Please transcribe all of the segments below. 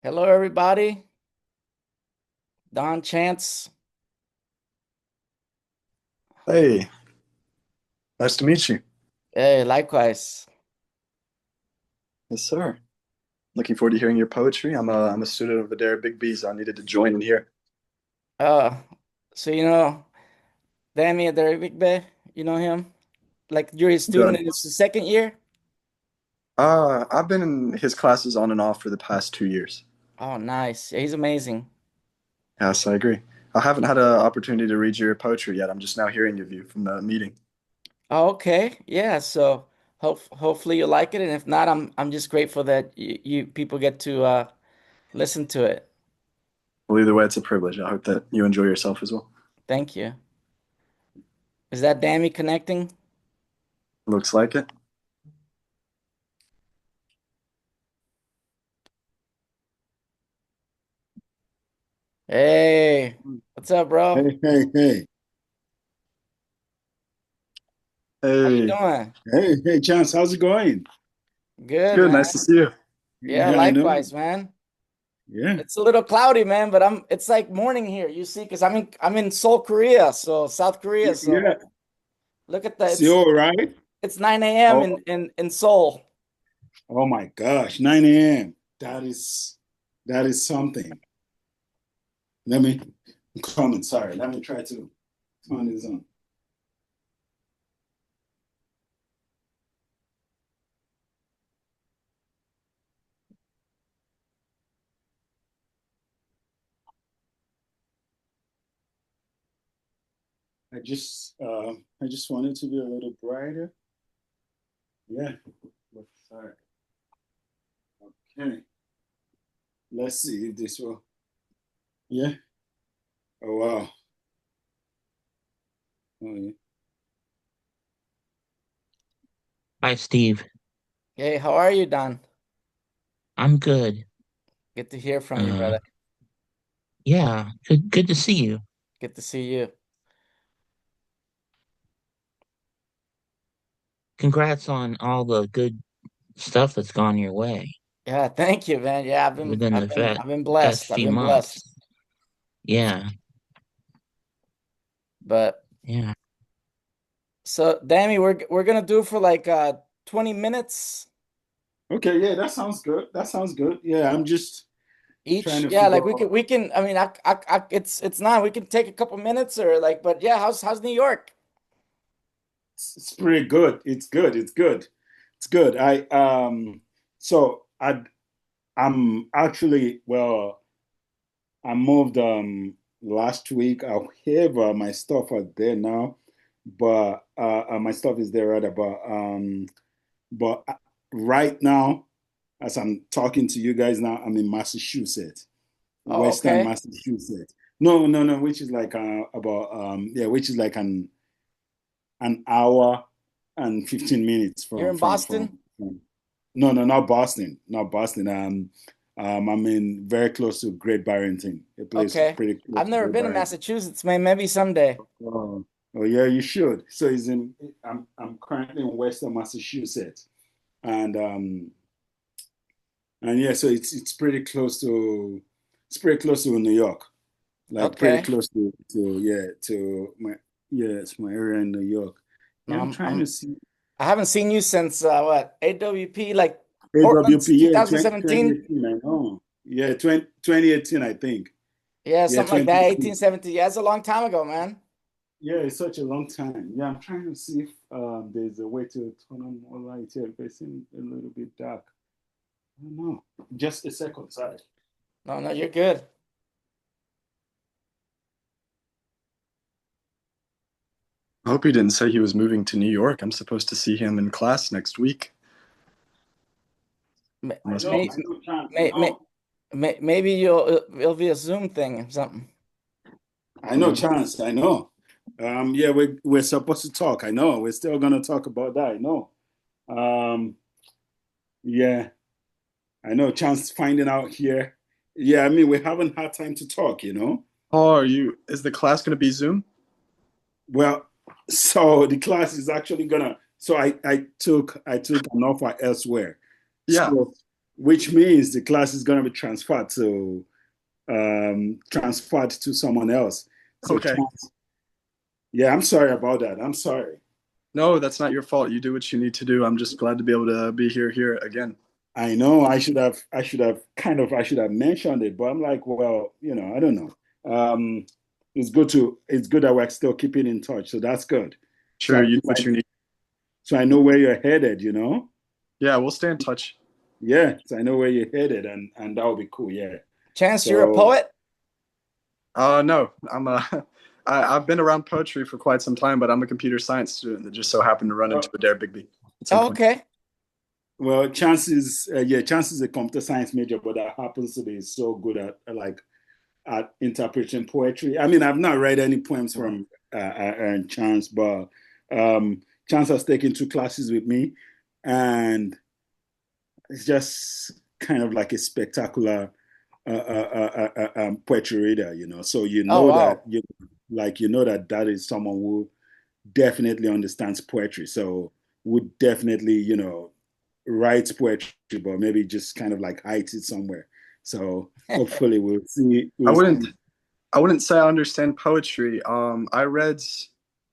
Hello, everybody. Don Chance. Hey, nice to meet you. Hey, likewise. Yes, sir. Looking forward to hearing your poetry. I'm a student of Aderibigbe, so I needed to join in here. Uh, so Aderibigbe, you know him? Like you're his student Good. and it's the second year? I've been in his classes on and off for the past 2 years. Oh, nice. Yeah, he's amazing. Yes, I agree. I haven't had an opportunity to read your poetry yet. I'm just now hearing of you from the meeting. Oh, okay. Yeah, so hopefully you like it, and if not, I'm just grateful that you people get to listen to it. Well, either way, it's a privilege. I hope that you enjoy yourself as well. Thank you. Is that Dammy connecting? Looks like it. Hey, what's up, bro? Hey, hey, hey, How you Hey, doing? hey, Chance, how's it going? Good, good. man. Nice to see you. Yeah, Yeah, I know. likewise, man. Yeah. It's a little cloudy, man, but it's like morning here, you see, because I'm in Seoul, Korea, so South Korea. So Yeah. look at that. It's Still right? it's 9 a.m. Oh, in Seoul. oh my gosh, 9 a.m. That is something. I'm coming, sorry. Let me try to turn this on. I just want it to be a little brighter. Yeah. Sorry. Okay. Let's see if this will. Yeah. Oh wow. Oh yeah. Hi, Steve. Hey, how are you, Don? I'm good. Good to hear from you, Uh, brother. yeah, good to see you. Good to see you. Congrats on all the good stuff that's gone your way Yeah, thank you, man. Yeah, I've been within I've the been vet I've been past blessed. I've few been blessed. months. Yeah, But yeah. so, Dammy, we're gonna do for like 20 minutes Okay, yeah, that sounds good. That sounds good. Yeah, I'm just trying each. to Yeah, figure like out. we can. I mean, it's not. We can take a couple minutes or like, but yeah, how's New York? It's pretty good. It's good. It's good. It's good. So I'm actually, well, I moved last week. I have my stuff are there now, but my stuff is there rather. But right now, as I'm talking to you guys now, I'm in Massachusetts, Oh, Western okay. Massachusetts. No, no, no, which is like about yeah, which is like an hour and 15 minutes You're in Boston? from no, no, not Boston, not Boston. I'm in very close to Great Barrington, a place Okay. pretty close I've to never Great been to Barrington. Massachusetts, man. Maybe someday. Oh, oh yeah, you should. So I'm currently in Western Massachusetts, and yeah, so it's pretty close to New York, like pretty Okay. close to yeah to my yeah it's my area in New York. No, Yeah, I'm trying to see I haven't seen you since what? AWP, like Portland's AWP, yeah, 2017? 2018, I know. Yeah, 2018, I think. Yeah, Yeah, something like that. 2018. 1870. Yeah, it's a long time ago, man. Yeah, it's such a long time. Yeah, I'm trying to see if there's a way to turn on more lights here. It seems a little bit dark. I don't know. Just a second, sorry. No, no, you're good. I hope he didn't say he was moving to New York. I'm supposed to see him in class next week. May, I Must know, be. may, I know, Chance, I may, know. maybe it'll be a Zoom thing or something. I know, Chance, I know. Yeah, we're supposed to talk. I know. We're still gonna talk about that. I know. Um, yeah, I know. Chance finding out here. Yeah, I mean, we haven't had time to talk. Oh, are you? Is the class going to be Zoom? Well, so the class is actually gonna. So I took an offer elsewhere. Yeah. So which means the class is going to be transferred to someone else. So Okay. Chance, yeah, I'm sorry about that. I'm sorry. No, that's not your fault. You do what you need to do. I'm just glad to be able to be here again. I know I should have mentioned it, but I'm like, well, I don't know. Um, it's good that we're still keeping in touch. So that's good. So Sure, you do what you need. so I know where you're headed. Yeah, we'll stay in touch. Yeah, so I know where you're headed, and that would be cool. Yeah. Chance, you're a So poet? No, I've been around poetry for quite some time, but I'm a computer science student that just so happened to run into Aderibigbe at some Oh, point. okay. well, Chance is a computer science major, but that happens to be so good at interpreting poetry. I mean, I've not read any poems from Chance, but Chance has taken 2 classes with me, and it's just kind of like a spectacular poetry reader. So Oh, wow. you know that is someone who definitely understands poetry. So would definitely writes poetry, but maybe just kind of like hides it somewhere. So hopefully we'll see. I wouldn't I wouldn't say I understand poetry. I read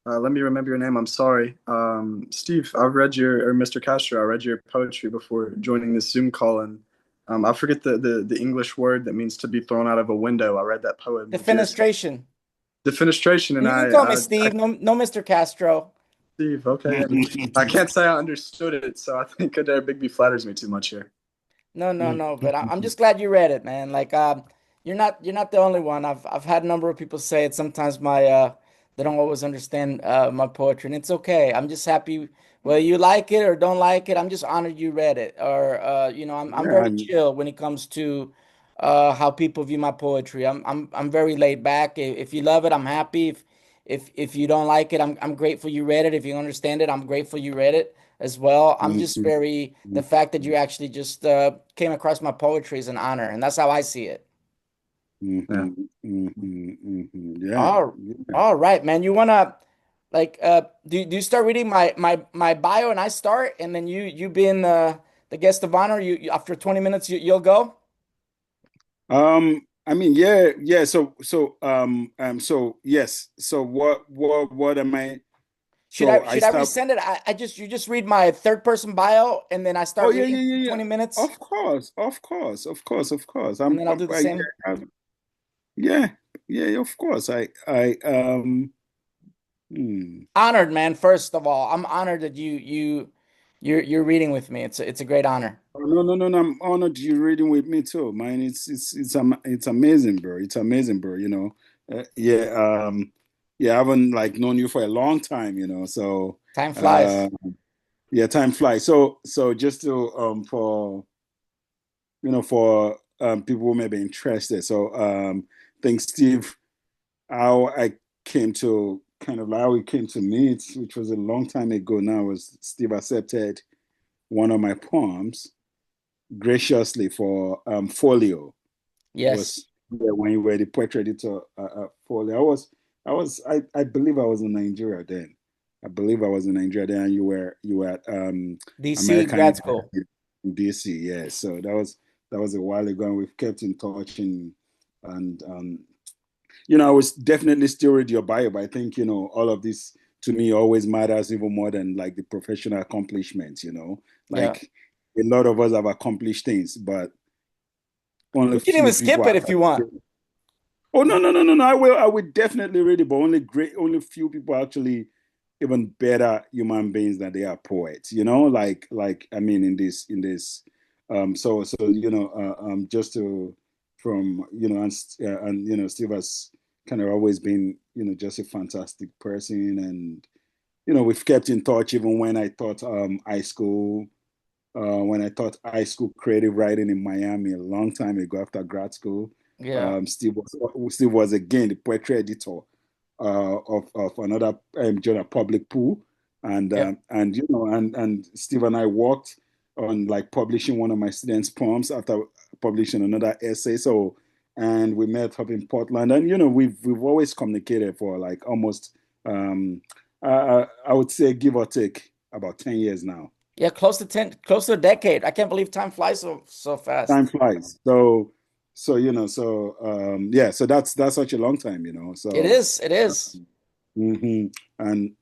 let me remember your name. I'm sorry. Steve, I've read your or Mr. Castro, I read your poetry before joining this Zoom call and I forget the English word that means to be thrown out of a window. I read that poem of yours. Defenestration. Defenestration and You can call me Steve. No, no, Mr. Castro. Steve, okay. And I can't say I understood it, so I think Adair Bigby flatters me too much here. No, no, no. But I'm just glad you read it, man. Like, you're not the only one. I've had a number of people say it. Sometimes they don't always understand my poetry, and it's okay. I'm just happy whether you like it or don't like it. I'm just honored you read it. Or I'm Yeah, very chill when it comes to how people view my poetry. I'm very laid back. If you love it, I'm happy. If you don't like it, I'm grateful you read it. If you understand it, I'm grateful you read it as well. I'm just very the fact that you actually just came across my poetry is an honor, and that's how I see it. Yeah. Yeah. All right, man. You wanna like do you start reading my bio and I start, and then you being the guest of honor, after 20 minutes you'll go? I mean, yeah. So yes. So what am I? Should I So I should I start. resend it? You just read my third person bio and then I Oh start yeah, reading yeah, for yeah, yeah. 20 minutes Of course, of course, of course, of course. and then I'll do the same. Yeah, yeah, of course. Hmm. Honored, man. First of all, I'm honored that you're reading with me. It's a great honor. Oh, no, no, no, no. I'm honored you reading with me too, man. It's amazing, bro. It's amazing, bro. Yeah, yeah. I haven't like known you for a long time, So, Time flies. uh, yeah, time flies. So just to for people who may be interested. So, I think Steve, how I came to kind of like how we came to meet, which was a long time ago now, was Steve accepted one of my poems graciously for Folio. It Yes. was when you were the poetry editor Folio. I believe I was in Nigeria then. I believe I was in Nigeria then, and you were at DC American grad school. University in DC. Yeah, so that was a while ago, and we've kept in touch and I was definitely still read your bio, but I think all of this to me always matters even more than like the professional accomplishments. Yeah. Like a lot of us have accomplished things, but only We can even few skip people it have. if you want. Oh no, no, no, no, no! I will definitely read it, but only few people are actually even better human beings than they are poets. Like I mean, so just to from and Steve has kind of always been just a fantastic person, and we've kept in touch even when I taught high school creative writing in Miami a long time ago after grad school. Yeah. Steve was again the poetry editor of another journal, Public Pool, and Yep. and Steve and I worked on like publishing one of my students' poems after publishing another essay. So, and we met up in Portland, and we've always communicated for like almost I would say give or take about 10 years now. Yeah, close to a decade. I can't believe time flies so Time fast. flies. So yeah, so that's such a long time, It So is. It is. mhm. And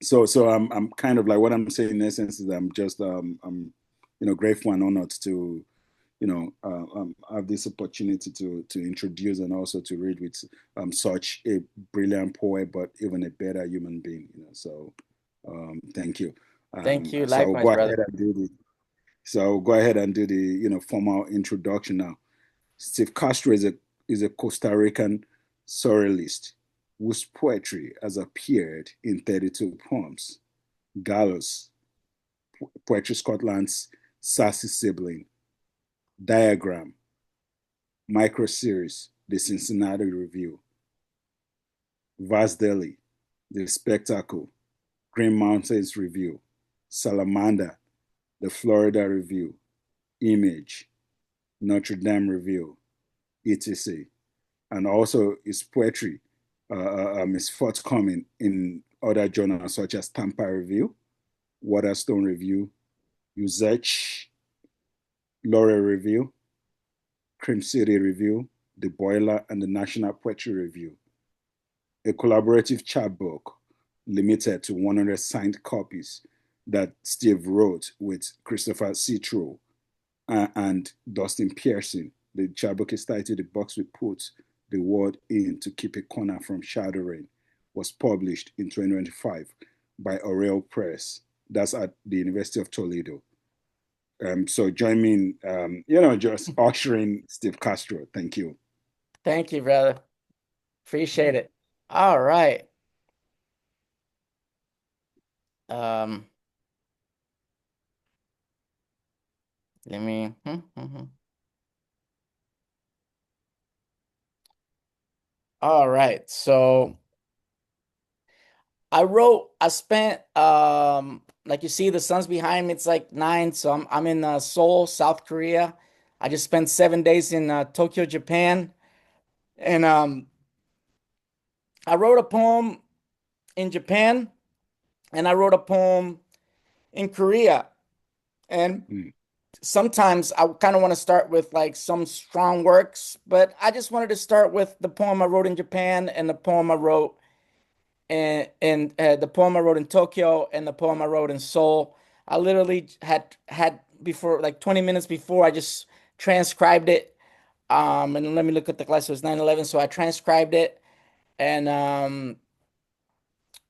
so I'm kind of like what I'm saying in essence is I'm grateful and honored to have this opportunity to introduce and also to read with such a brilliant poet, but even a better human being. So thank you. Thank you. So I'll Likewise, go brother. ahead and do the formal introduction now. Steve Castro is a Costa Rican surrealist whose poetry has appeared in 32 poems. Gallows, Poetry Scotland's sassy sibling, Diagram, Micro Series, The Cincinnati Review, Vast Deli, The Spectacle, Green Mountains Review, Salamander, The Florida Review, Image, Notre Dame Review, etc. And also his poetry is forthcoming in other journals such as Tampa Review, Waterstone Review, Usage, Laurel Review, Cream City Review, The Boiler, and the National Poetry Review. A collaborative chapbook limited to 100 signed copies that Steve wrote with Christopher Citro and Dustin Pearson. The chapbook is titled The Box We Put the Word In to Keep a Corner from Shadowing, was published in 2025 by Aurel Press. That's at the University of Toledo. So join me in, just ushering Steve Castro. Thank you. Thank you, brother. Appreciate it. All right. Um, let me. All right. So I spent like you see the sun's behind me, it's like 9, so I'm in Seoul, South Korea. I just spent 7 days in Tokyo, Japan, and I wrote a poem in Japan and I wrote a poem in Korea. And Mm, sometimes I kind of want to start with like some strong works, but I just wanted to start with the poem I wrote in Japan and the poem I wrote and the poem I wrote in Tokyo and the poem I wrote in Seoul. I literally had before like 20 minutes before I just transcribed it. And let me look at the class. It was 9/11, so I transcribed it, and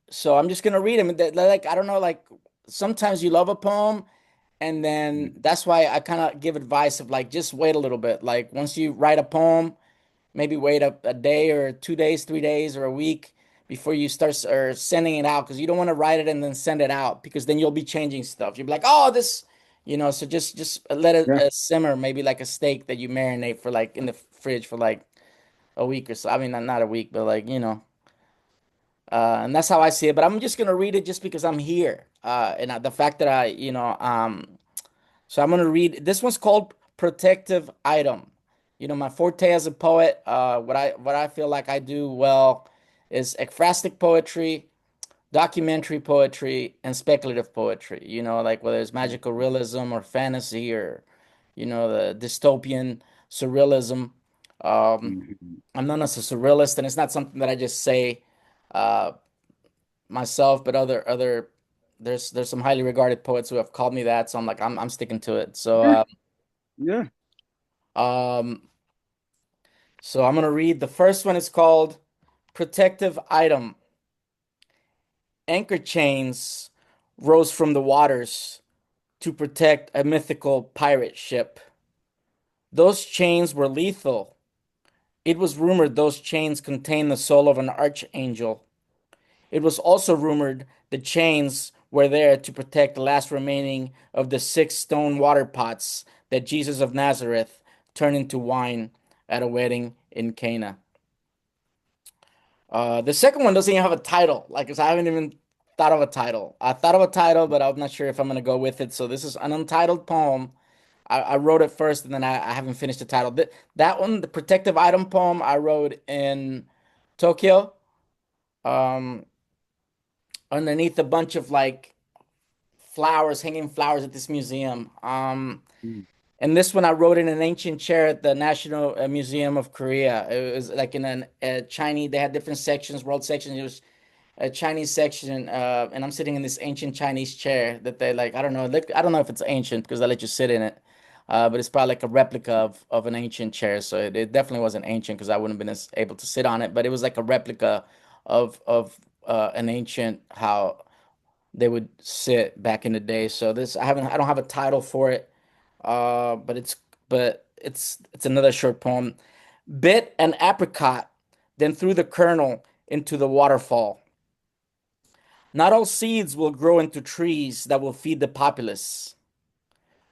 so I'm just gonna read them. Like I don't know, like sometimes you love a poem, and then mm, that's why I kind of give advice of like just wait a little bit. Like once you write a poem, maybe wait a day or 2 days, 3 days, or a week before you start or sending it out because you don't want to write it and then send it out because then you'll be changing stuff. You'll be like, oh, this, so just let it yeah, simmer, maybe like a steak that you marinate for like in the fridge for like a week or so. I mean, not a week, but like, and that's how I see it. But I'm just gonna read it just because I'm here. And the fact that so I'm gonna read this one's called Protective Item. My forte as a poet, what I feel like I do well is ekphrastic poetry, documentary poetry, and speculative poetry. Like whether it's magical realism or fantasy or, the dystopian surrealism. Um, mhm, I'm known as a surrealist, and it's not something that I just say uh, myself, but there's some highly regarded poets who have called me that, so I'm like I'm sticking to it. So yeah, yeah. um so I'm gonna read the first one is called Protective Item. Anchor chains rose from the waters to protect a mythical pirate ship. Those chains were lethal. It was rumored those chains contained the soul of an archangel. It was also rumored the chains were there to protect the last remaining of the 6 stone water pots that Jesus of Nazareth turned into wine at a wedding in Cana. The second one doesn't even have a title. Like, 'cause I haven't even thought of a title. I thought of a title, but I'm not sure if I'm gonna go with it. So this is an untitled poem. I wrote it first, and then I haven't finished the title. That one, the protective item poem, I wrote in Tokyo, um, underneath a bunch of like flowers, hanging flowers at this museum. Mm. And this one I wrote in an ancient chair at the National Museum of Korea. It was like in a Chinese. They had different sections, world sections. It was a Chinese section, and I'm sitting in this ancient Chinese chair that they like. I don't know. I don't know if it's ancient because I let you sit in it, but it's probably like a replica of an ancient chair. So it definitely wasn't ancient because I wouldn't have been able to sit on it. But it was like a replica of an ancient how they would sit back in the day. So this I don't have a title for it, but it's another short poem. Bit an apricot, then threw the kernel into the waterfall. Not all seeds will grow into trees that will feed the populace.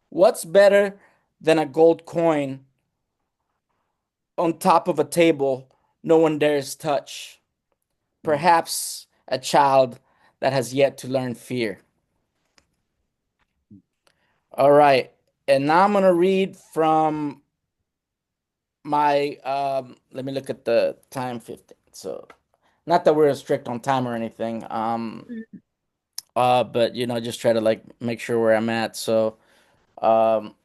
What's better than a gold coin on top of a table no one dares touch? Mm. Perhaps a child that has yet to learn fear. All right. And now I'm going to read from my let me look at the time 15. So not that we're strict on time or anything. But just try to like make sure where I'm at. So um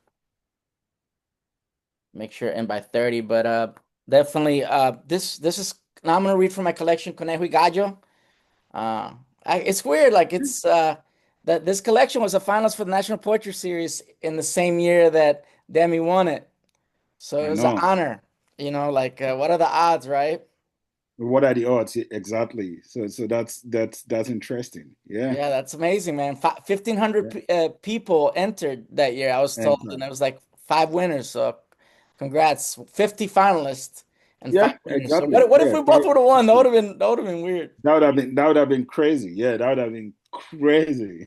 make sure and by 30, but definitely this is now I'm gonna read from my collection Conejo y Gallo. Uh it's weird, like it's that this collection was a finalist for the National Poetry Series in the same year that Demi won it. So it I was an know. honor, like what are the odds, right? What are the odds? Exactly. So that's interesting. Yeah. Yeah, that's amazing, man. 1,500 Yeah. people entered that year, I was told, and Enter. it was like five winners. So, congrats, 50 finalists and five Yeah, winners. So, exactly. what if Yeah. we both would have won? That would have been weird. That would have been crazy. Yeah, that would have been crazy.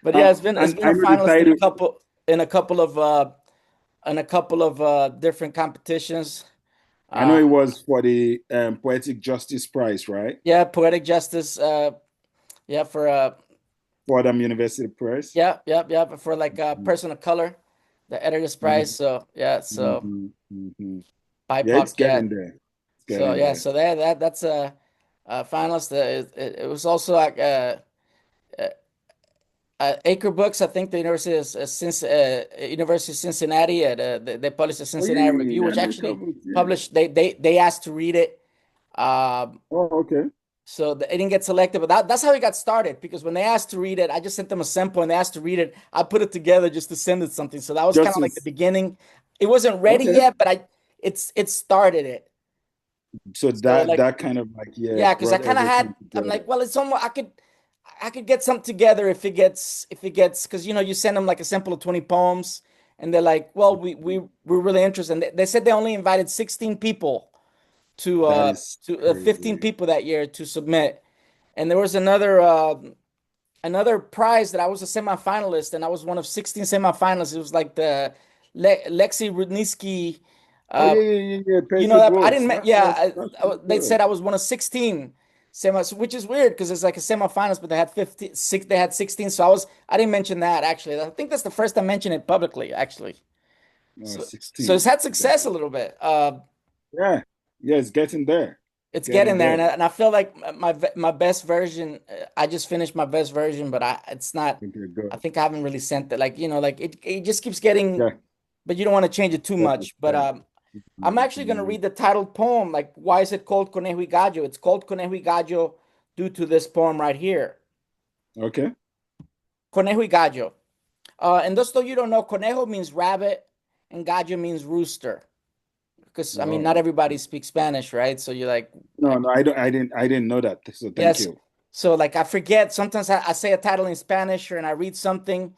But yeah, it's And been I a know the finalist title. in a couple of different competitions. I know Uh, it was for the Poetic Justice Prize, right? yeah, poetic justice. Yeah, for Fordham University Press. yeah, for like person of color, the editor's prize. Mhm, So yeah, so mhm, mhm. Yeah, BIPOC, it's yeah. getting there. It's So getting yeah, there. so that's a finalist. It was also like uh, Acre Books. I think the University of Cincinnati. They published a Oh yeah, Cincinnati yeah, Review, yeah. which They're actually covered. Yeah. published. They asked to read it. Um, Oh, okay. so it didn't get selected, but that's how it got started. Because when they asked to read it, I just sent them a sample, and they asked to read it. I put it together just to send it something. So that was kind of like the Justice. beginning. It wasn't ready Okay. yet, but it started it. So So that like that kind of like yeah, because I brought kind of had. everything I'm together. like, well, it's almost I could get something together if it gets because you send them like a sample of 20 poems, and they're like, well, we're really interested. And they said they only invited 16 people That is to 15 crazy. people that year to submit, and there was another prize that I was a semifinalist, and I was one of 16 semifinalists. It was like the Lexi Rudnitsky. Oh Uh, yeah, yeah, yeah, yeah. you know Poetic that I works. didn't. That's pretty They good. said I was one of 16 semis, which is weird because it's like a semifinals, but they had 15, six, they had 16. So I didn't mention that actually. I think that's the first I mentioned it publicly actually. Oh, So it's 16. had success a little bit. Yeah, yeah, it's getting there. It's It's getting getting there, there. and I feel like my best version. I just finished my best version, but it's not. Okay, I good. think I haven't really sent it. Like like it just keeps getting, Yeah, but you don't want to change it too definitely. much. But Yeah. I'm actually going to Mhm. read the titled poem. Like, why is it called Conejo y Gallo? It's called Conejo y Gallo due to this poem right here. Okay. Conejo y Gallo. And just though you don't know, Conejo means rabbit and Gallo means rooster. Because, I mean, not Oh, everybody speaks Spanish, right? So you're like, no, no, I don't. I didn't know that. So thank yes. you. So, like, I forget. Sometimes I say a title in Spanish and I read something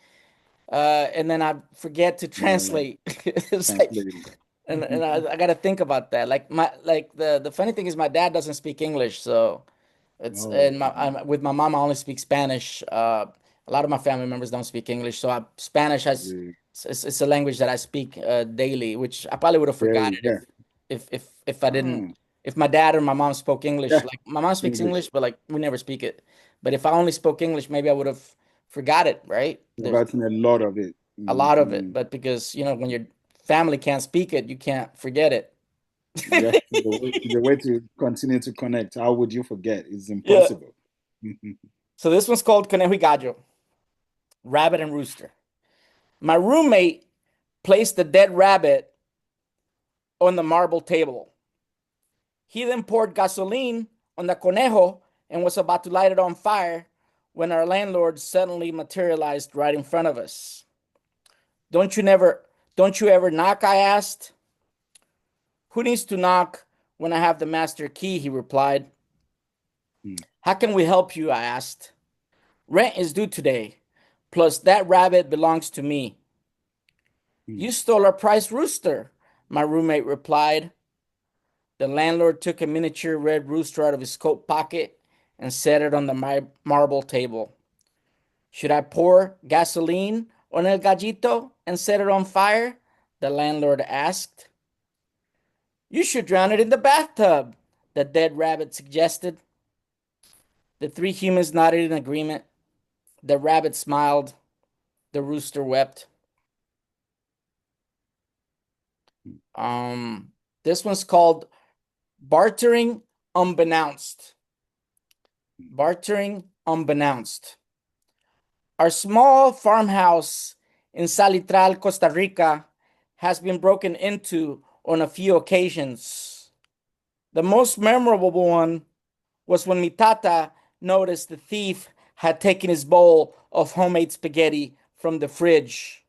and then I forget to Yeah, like translate. It's like, translating. and I got to think about that. Like, the funny thing is, my dad doesn't speak English. So, Oh, with my mom, I only speak Spanish. A lot of my family members don't speak English, so Spanish has yeah, it's a language that I speak daily, which I probably would have forgot very, it yeah. if I didn't Oh, if my dad or my mom spoke English. yeah. Like my mom speaks English. English, but like we never speak it. But if I only spoke English, maybe I would have forgot it, right? There's Forgotten a lot of it. a lot of it, Hmm. but because when your family can't speak it, you can't forget it. Yeah, the way to continue to connect. How would you forget? It's Yeah. impossible. So this one's called Conejo y Gallo, Rabbit and Rooster. My roommate placed the dead rabbit on the marble table. He then poured gasoline on the conejo and was about to light it on fire when our landlord suddenly materialized right in front of us. Don't you never, don't you ever knock? I asked. Who needs to knock when I have the master key? He replied. Mm. How can we help you? I asked. Rent is due today. Plus, that rabbit belongs to me. You stole our prize rooster, my roommate replied. The landlord took a miniature red rooster out of his coat pocket and set it on the marble table. Should I pour gasoline on el gallito and set it on fire? The landlord asked. You should drown it in the bathtub, the dead rabbit suggested. The three humans nodded in agreement. The rabbit smiled. The rooster wept. This one's called Bartering Unbeknownst. Bartering Unbeknownst. Our small farmhouse in Salitral, Costa Rica, has been broken into on a few occasions. The most memorable one was when mi tata noticed the thief had taken his bowl of homemade spaghetti from the fridge.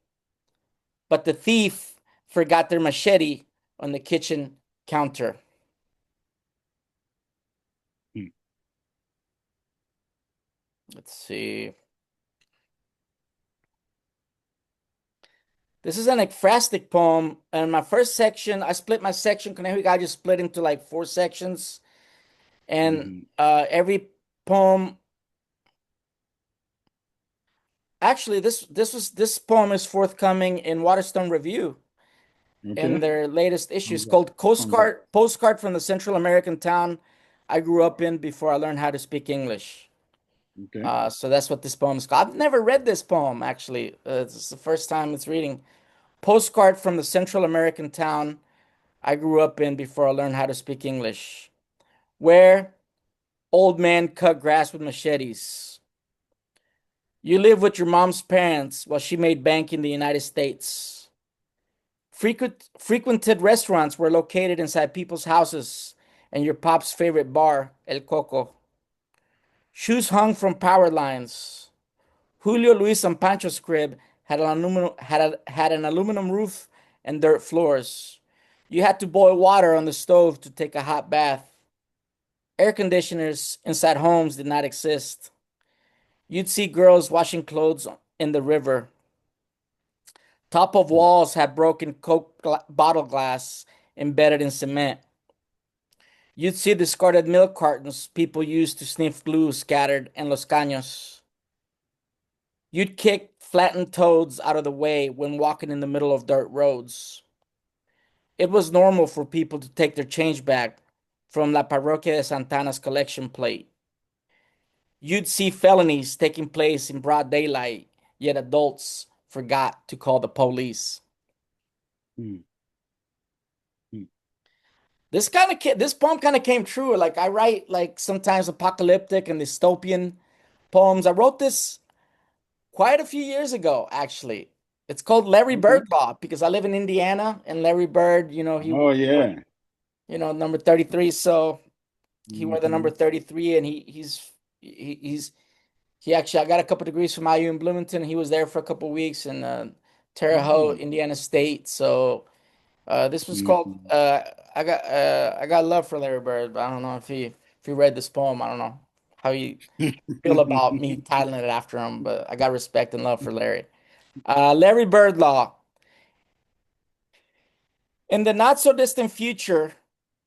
But the thief forgot their machete on the kitchen counter. Let's see. This is an ekphrastic poem. And my first section, I split my section. Conejo y Gallo split into like 4 sections. And every poem. Actually, this poem is forthcoming in Waterstone Review in their latest issue. It's called Postcard from the Central American Town I Grew Up in Before I Learned How to Speak English. So that's what this poem is called. I've never read this poem, actually. It's the first time it's reading. Postcard from the Central American Town I Grew Up in Before I Learned How to Speak English. Where old men cut grass with machetes. You live with your mom's parents while she made bank in the United States. Frequented restaurants were located inside people's houses and your pop's favorite bar, El Coco. Shoes hung from power lines. Julio, Luis, and Pancho's crib had an aluminum roof and dirt floors. You had to boil water on the stove to take a hot bath. Air conditioners inside homes did not exist. You'd see girls washing clothes in the river. Top of walls had broken Coke bottle glass embedded in cement. You'd see discarded milk cartons people used to sniff glue scattered in Los Caños. You'd kick flattened toads out of the way when walking in the middle of dirt roads. It was normal for people to take their change back from La Parroquia de Santana's collection plate. You'd see felonies taking place in broad daylight, yet adults forgot to call the police. This poem kind of came true. Like I write like sometimes apocalyptic and dystopian poems. I wrote this quite a few years ago, actually. It's called Larry Bird Law because I live in Indiana and Larry Bird, he number 33. So he wore the number 33 and he actually, I got a couple degrees from IU in Bloomington. He was there for a couple weeks in Terre Haute, Indiana State. So this was called I got love for Larry Bird, but I don't know if he read this poem. I don't know how you feel about me titling it after him, but I got respect and love for Larry. Larry Bird Law. In the not so distant future,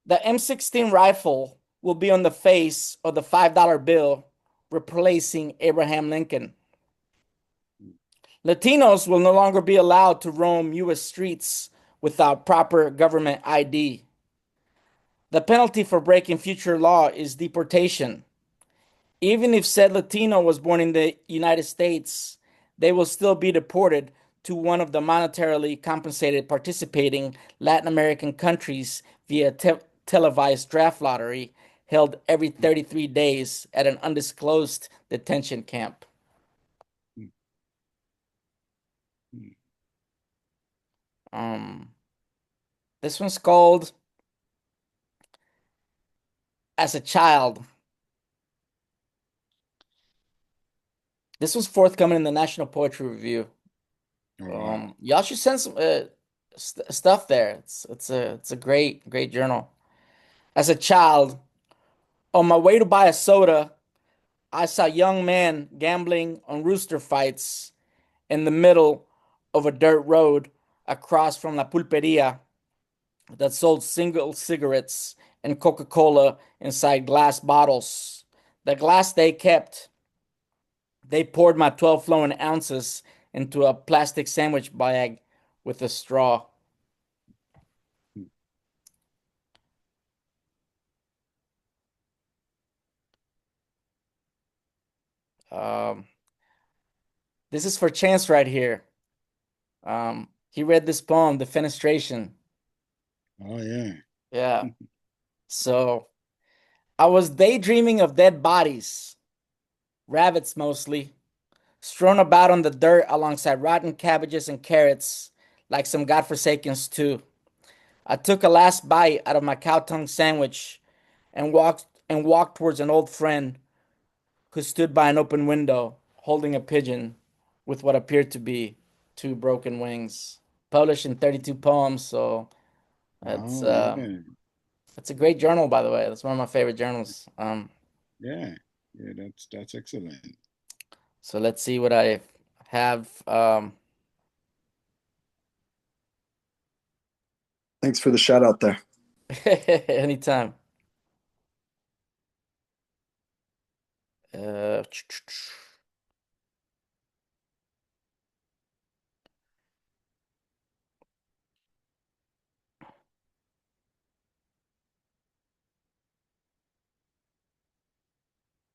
the M16 rifle will be on the face of the $5 bill, replacing Abraham Lincoln. Latinos will no longer be allowed to roam U.S. streets without proper government ID. The penalty for breaking future law is deportation. Even if said Latino was born in the United States, they will still be deported to one of the monetarily compensated participating Latin American countries via televised draft lottery held every 33 days at an undisclosed detention camp. Um, this one's called As a Child. This was forthcoming in the National Poetry Review. Wow. Y'all should send some stuff there. It's a great journal. As a child, on my way to buy a soda, I saw a young man gambling on rooster fights in the middle of a dirt road across from La Pulperia that sold single cigarettes and Coca-Cola inside glass bottles. The glass they kept, they poured my 12 flowing ounces into a plastic sandwich bag with a straw. Um, this is for Chance right here. He read this poem, The Fenestration. Oh yeah. Yeah. So I was daydreaming of dead bodies, rabbits mostly, strewn about on the dirt alongside rotten cabbages and carrots, like some godforsaken stew. I took a last bite out of my cow tongue sandwich and walked towards an old friend who stood by an open window, holding a pigeon with what appeared to be two broken wings. Published in 32 poems, so that's Oh yeah. it's a great journal, by the way. That's one of my favorite journals. Yeah. Yeah, that's excellent. So let's see what I have. Thanks for the shout out there. Anytime. Uh,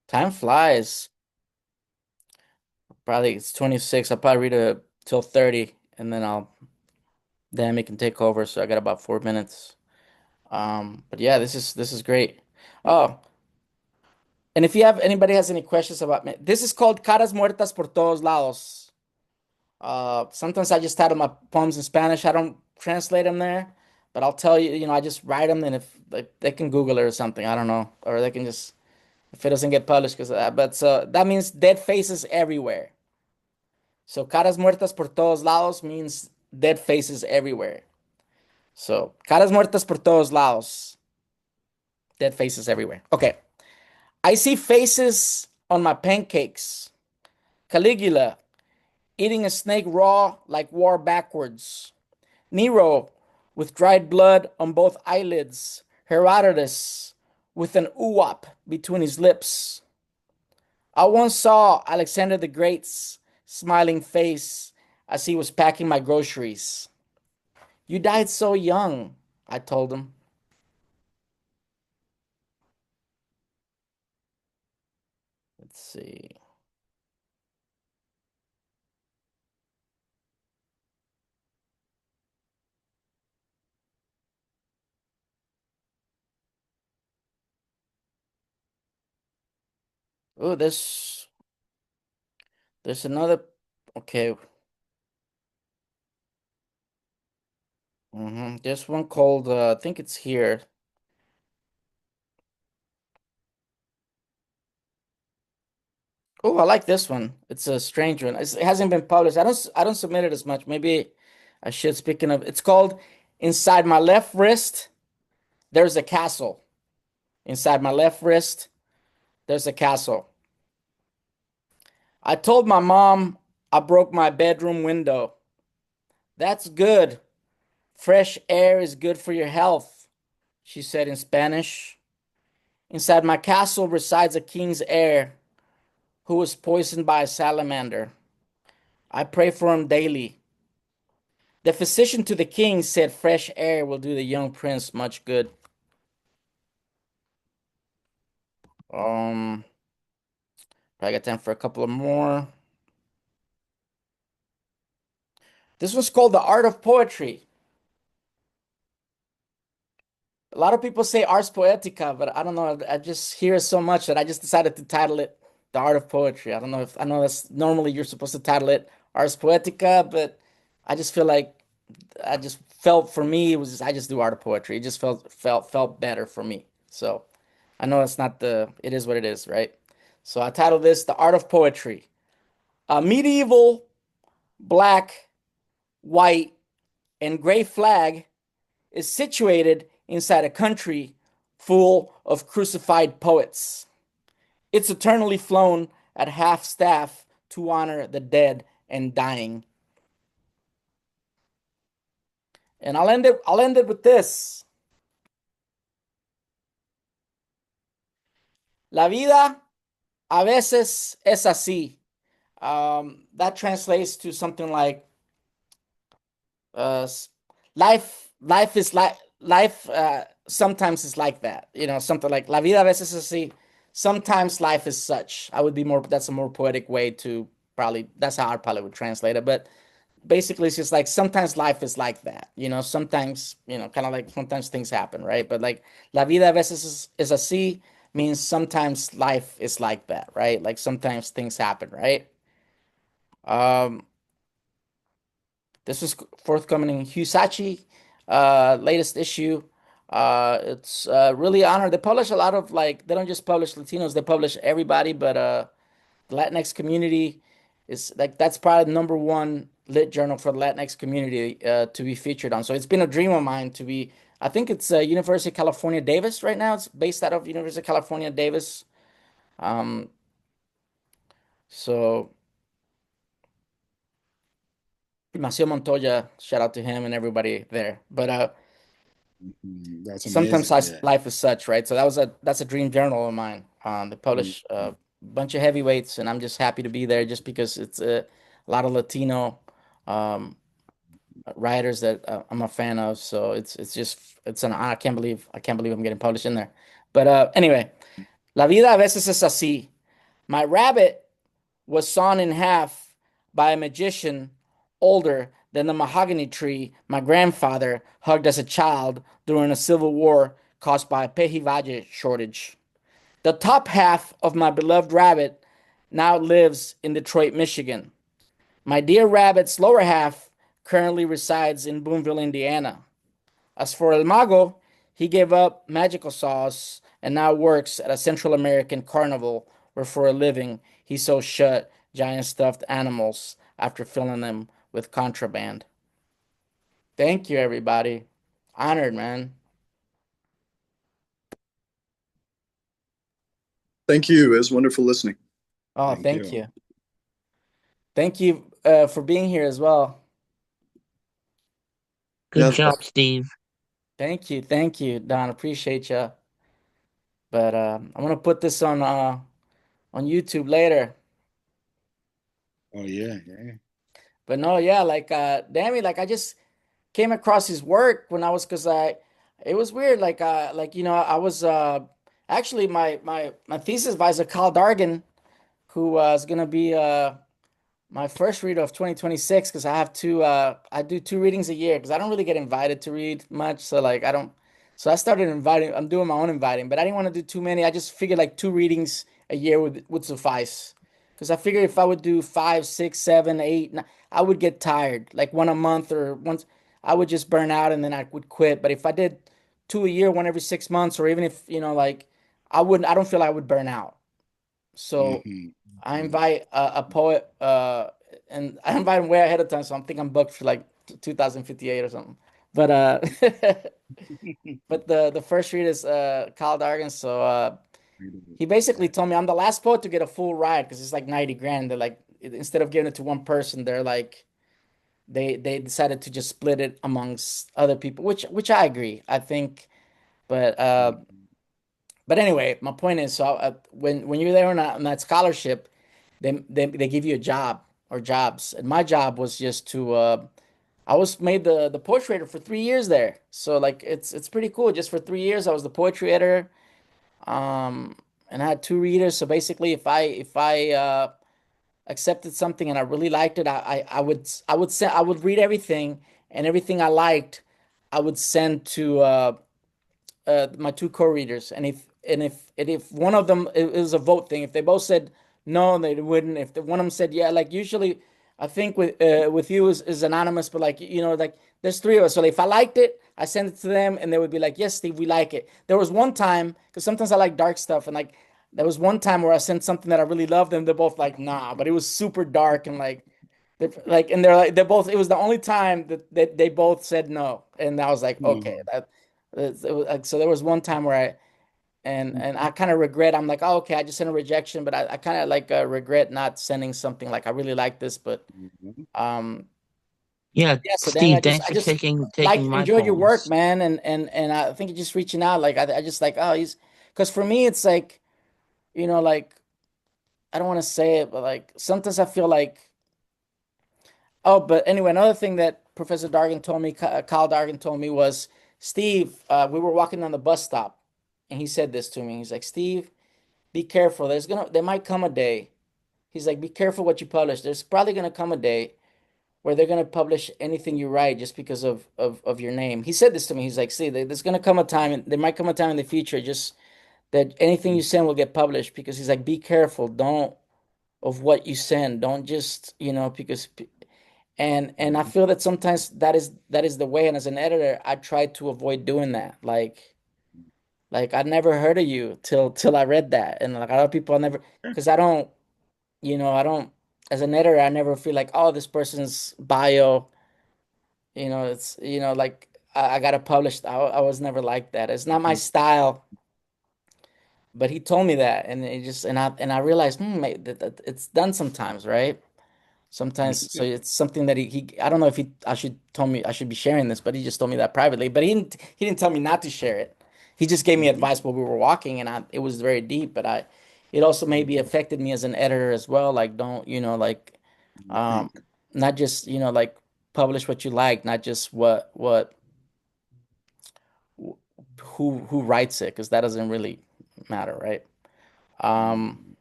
Time flies. Probably it's 26. I'll probably read it till 30, and then it can take over. So I got about 4 minutes. But yeah, this is great. Oh, and if you have anybody has any questions about me, this is called Caras Muertas por todos lados. Sometimes I just title my poems in Spanish. I don't translate them there, but I'll tell you, I just write them, and if like they can Google it or something, I don't know, or they can just if it doesn't get published because of that. But so that means dead faces everywhere. So caras muertas por todos lados means dead faces everywhere. So caras muertas por todos lados, dead faces everywhere. Okay. I see faces on my pancakes. Caligula eating a snake raw like war backwards. Nero with dried blood on both eyelids. Herodotus with an uwap between his lips. I once saw Alexander the Great's smiling face as he was packing my groceries. You died so young, I told him. Let's see. Oh, there's another. Okay. There's one called, I think it's here. Oh, I like this one. It's a strange one. It hasn't been published. I don't submit it as much. Maybe I should. Speaking of, it's called Inside My Left Wrist, There's a Castle. Inside my left wrist, there's a castle. I told my mom I broke my bedroom window. That's good. Fresh air is good for your health, she said in Spanish. Inside my castle resides a king's heir who was poisoned by a salamander. I pray for him daily. The physician to the king said fresh air will do the young prince much good. Um, I got time for a couple of more. This one's called The Art of Poetry. A lot of people say Ars Poetica, but I don't know. I just hear it so much that I just decided to title it The Art of Poetry. I don't know if I know that's normally you're supposed to title it Ars Poetica, but I just feel like I just felt for me it was just, I just do art of poetry. It just felt better for me. So I know it's not the it is what it is, right? So I titled this The Art of Poetry. A medieval black, white, and gray flag is situated inside a country full of crucified poets. It's eternally flown at half staff to honor the dead and dying. And I'll end it with this. La vida a veces es así. That translates to something like uh, life is like life sometimes is like that. Something like la vida a veces es así. Sometimes life is such. I would be more that's a more poetic way to probably that's how I probably would translate it. But basically it's just like sometimes life is like that. Sometimes, kind of like sometimes things happen, right? But like la vida a veces is así means sometimes life is like that, right? Like sometimes things happen, right? Um, this was forthcoming in Husachi, latest issue. It's really honored. They publish a lot of like they don't just publish Latinos, they publish everybody, but the Latinx community is like that's probably the number one lit journal for the Latinx community to be featured on. So it's been a dream of mine to be. I think it's University of California, Davis right now. It's based out of University of California, Davis. Um, so Macio Montoya, shout out to him and everybody there. But That's sometimes amazing. Yeah. life is such, right? So that's a dream journal of mine. They publish a bunch of heavyweights, and I'm just happy to be there just because it's a lot of Latino um, writers that I'm a fan of. So it's just it's an I can't believe I'm getting published in there. But anyway, la vida a veces es así. My rabbit was sawn in half by a magician older than the mahogany tree my grandfather hugged as a child during a civil war caused by a pejivaje shortage. The top half of my beloved rabbit now lives in Detroit, Michigan. My dear rabbit's lower half currently resides in Boonville, Indiana. As for El Mago, he gave up magical sauce and now works at a Central American carnival where for a living he sews shut giant stuffed animals after filling them with contraband. Thank you, everybody. Honored, man. Thank you. It was wonderful listening. Oh, Thank thank you. you. Thank you for being here as well. Good Yeah, job, Steve. Thank you, Don. Appreciate you. But I'm gonna put this on YouTube later. Oh yeah, yeah. But no, yeah, like Dammy, like I just came across his work when I was because I it was weird like I was actually my thesis advisor Carl Dargan who is gonna be my first reader of 2026 because I do two readings a year because I don't really get invited to read much so like I don't so I started inviting I'm doing my own inviting but I didn't want to do too many I just figured like two readings a year would suffice because I figured if I would do five, six, seven, eight, I would get tired like one a month or once I would just burn out and then I would quit but if I did two a year one every 6 months or even if like I don't feel I would burn out so Hmm. I invite a poet, and I invite him way ahead of time, so I think I'm booked for like 2058 or something. But but the first read is Kyle Dargan, so he basically told me I'm the last poet to get a full ride because it's like 90 grand. They're like instead of giving it to one person, they're like they decided to just split it amongst other people, which I agree. I think, but anyway, my point is, so when you're there on that scholarship, they give you a job or jobs, and my job was just to I was made the poetry editor for 3 years there, so like it's pretty cool. Just for 3 years, I was the poetry editor, um, and I had two readers. So basically, if I accepted something and I really liked it, I would read everything and everything I liked, I would send to my two co-readers, and if one of them, it was a vote thing. If they both said no, they wouldn't. If one of them said yeah, like usually, I think with you is anonymous, but like like there's three of us. So if I liked it, I sent it to them, and they would be like, yes, Steve, we like it. There was one time because sometimes I like dark stuff, and like there was one time where I sent something that I really loved, and they're both like, nah, but it was super dark and like. And they're like they're both. It was the only time that they both said no, and I was like, okay, Mhm. it was like, so there was one time where and I kind of regret. I'm like, oh, okay, I just sent a rejection, but I kind of like regret not sending something. Like I really like this, but Mhm. um, Yeah, yeah. So Danny, Steve, thanks I for just taking like my enjoyed your work, poems. man, and I think you're just reaching out. Like I just like, oh, he's because for me it's like like I don't want to say it, but like sometimes I feel like. Oh, but anyway, another thing that Professor Dargan told me, Kyle Dargan told me was, Steve, we were walking on the bus stop, and he said this to me. He's like, Steve, be careful. There might come a day. He's like, be careful what you publish. There's probably gonna come a day where they're gonna publish anything you write just because of your name. He said this to me. He's like, see, there's gonna come a time, and there might come a time in the future, just that anything you send will get published because he's like, be careful, don't of what you send. Don't just, because and I Mhm. feel that sometimes that is the way. And as an editor, I try to avoid doing that. Like I never heard of you till I read that, and like a lot of people I never because I don't as an editor I never feel like oh this person's bio, it's like I got it published. I was never like that. It's not my Mhm. style. But he told me that, and it just and I realized that it's done sometimes, right? Sometimes, so it's something that he I don't know if I should told me I should be sharing this, but he just told me that privately. But he didn't tell me not to share it. He just gave me Mhm. advice while we were walking, and it was very deep. But it also maybe Mhm. affected me as an editor as well. Like don't like um Think. not just like publish what you like, not just what who writes it, because that doesn't really matter, right? Um, Mhm.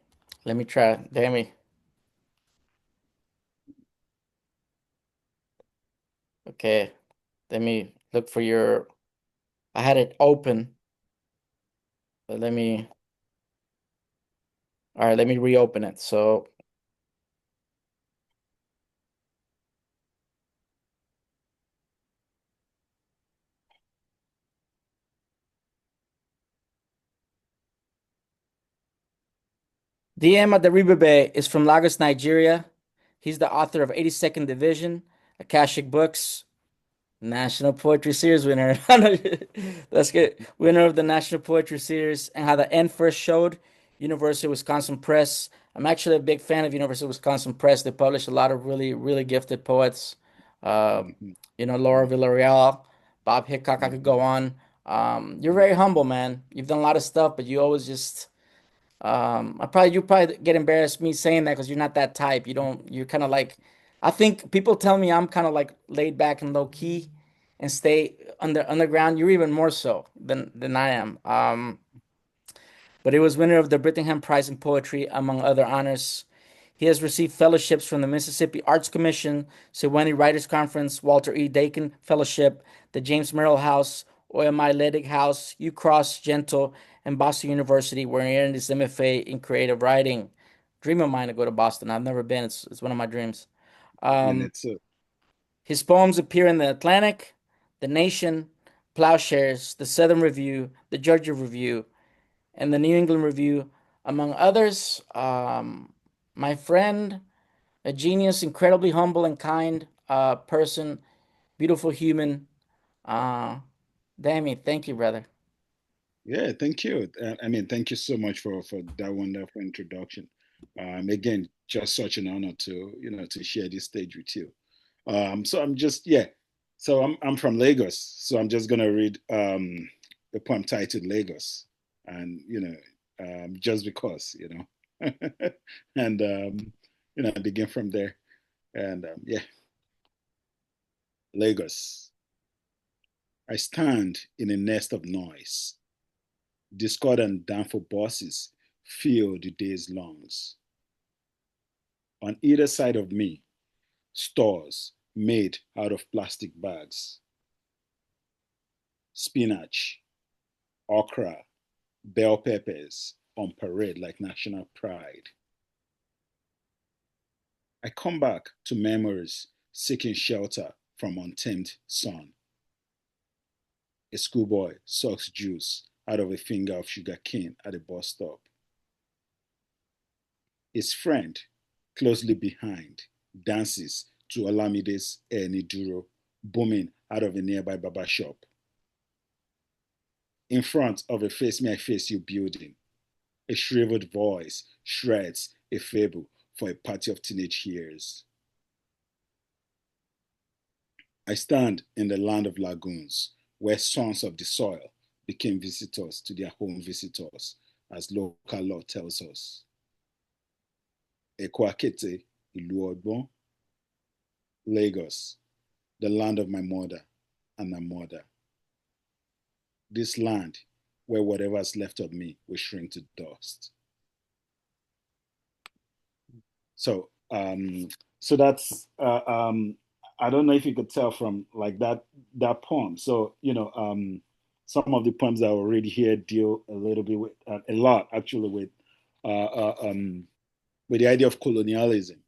let me try. Damn me. Okay, let me look for your. I had it open. But all right, let me reopen it. So, DM Aderibigbe is from Lagos, Nigeria. He's the author of 82nd Division, Akashic Books, National Poetry Series winner. That's good. Winner of the National Poetry Series and How the End First Showed, University of Wisconsin Press. I'm actually a big fan of University of Wisconsin Press. They publish a lot of really, really gifted poets. Uh, Mhm. Laura Villarreal, Bob Hickok. I could Mhm. go on. You're very humble, man. You've done a lot of stuff, but you always just you probably get embarrassed me saying that because you're not that type. You're kind of like, I think people tell me I'm kind of like laid back and low key and stay underground. You're even more so than I am. But he was winner of the Brittingham Prize in Poetry, among other honors. He has received fellowships from the Mississippi Arts Commission, Sewanee Writers Conference, Walter E. Dakin Fellowship, the James Merrill House, OMI Ledig House, UCross Gentle, and Boston University, where he earned his MFA in creative writing. Dream of mine to go to Boston. I've never been. It's one of my dreams. And Um, it's a his poems appear in the Atlantic, the Nation, Plowshares, the Southern Review, the Georgia Review, and the New England Review, among others. My friend, a genius, incredibly humble and kind person, beautiful human. Uh, Dammy, thank you, brother. Yeah, thank you. I mean, thank you so much for that wonderful introduction. Again, just such an honor to to share this stage with you. So I'm just yeah. So I'm from Lagos. So I'm just gonna read a poem titled Lagos, and just because and begin from there. And yeah, Lagos. I stand in a nest of noise. Discordant downfall buses fill the day's lungs. On either side of me, stores made out of plastic bags, spinach, okra, bell peppers on parade like national pride. I come back to memories seeking shelter from untamed sun. A schoolboy sucks juice out of a finger of sugar cane at a bus stop. His friend, closely behind, dances to Olamide's Eni Duro, booming out of a nearby barber shop. In front of a Face Me I Face You building, a shriveled voice shreds a fable for a party of teenage years. I stand in the land of lagoons, where sons of the soil became visitors to their home visitors, as local law tells us. Ekwakete, Ilu Lagos, the land of my mother and my mother. This land where whatever's left of me will shrink to dust. So, so that's I don't know if you could tell from like that poem. So some of the poems that I already here deal a little bit with a lot actually with the idea of colonialism,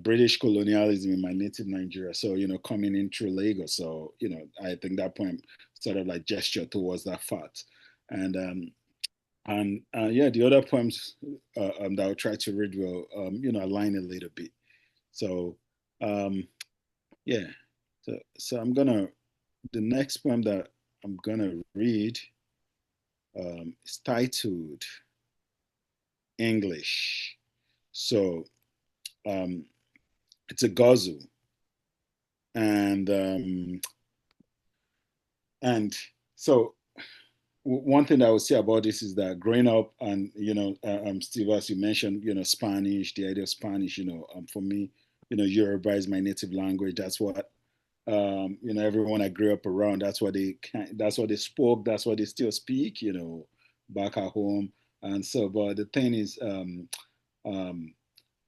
British colonialism in my native Nigeria. So coming in through Lagos. So I think that poem sort of like gesture towards that fact, and yeah, the other poems that I'll try to read will align a little bit. So yeah, so the next poem that I'm gonna read is titled English. So it's a ghazal, and and so one thing I would say about this is that growing up, and Steve, as you mentioned, Spanish, the idea of Spanish, for me, Yoruba is my native language. That's what everyone I grew up around. That's what they spoke. That's what they still speak. Back at home, and so. But um,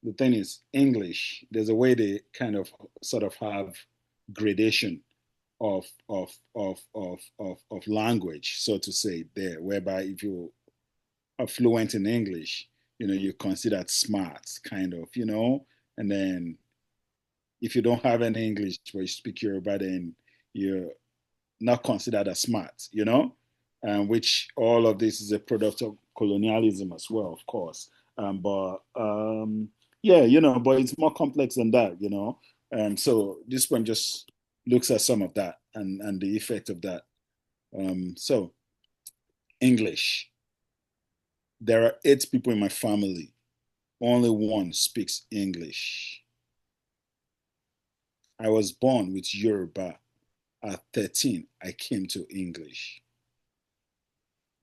the thing is English. There's a way they kind of sort of have gradation of language, so to say, there, whereby if you are fluent in English, you're considered smart, kind of, and then if you don't have any English but you speak Yoruba, then you're not considered as smart, and which all of this is a product of colonialism as well, of course. But yeah, but it's more complex than that, and so this one just looks at some of that and the effect of that. So English. There are 8 people in my family. Only one speaks English. I was born with Yoruba. At 13, I came to English.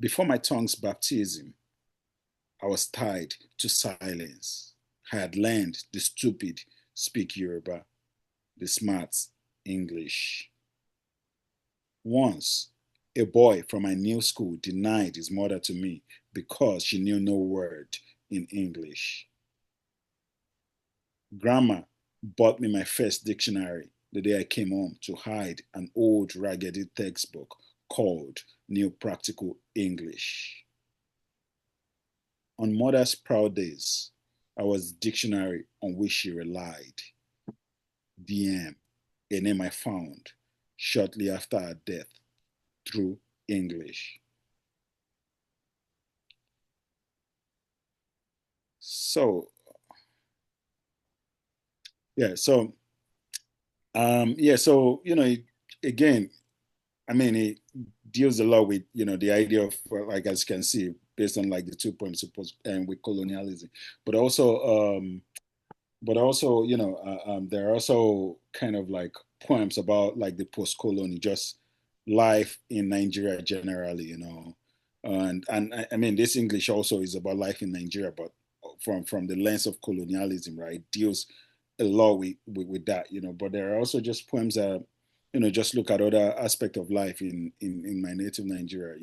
Before my tongue's baptism, I was tied to silence. I had learned the stupid speak Yoruba, the smart English. Once, a boy from my new school denied his mother to me because she knew no word in English. Grandma bought me my first dictionary the day I came home to hide an old raggedy textbook called New Practical English. On mother's proud days, I was the dictionary on which she relied. DM, a name I found shortly after her death through English. So, yeah, so, yeah, so, again, I mean, it deals a lot with, the idea of, well, like, as you can see, based on like the 2 points supposed and with colonialism, but also, there are also kind of like poems about like the post-colony, just life in Nigeria generally, and I mean this English also is about life in Nigeria, but from the lens of colonialism, right? It deals a lot with that, But there are also just poems that, just look at other aspect of life in my native Nigeria,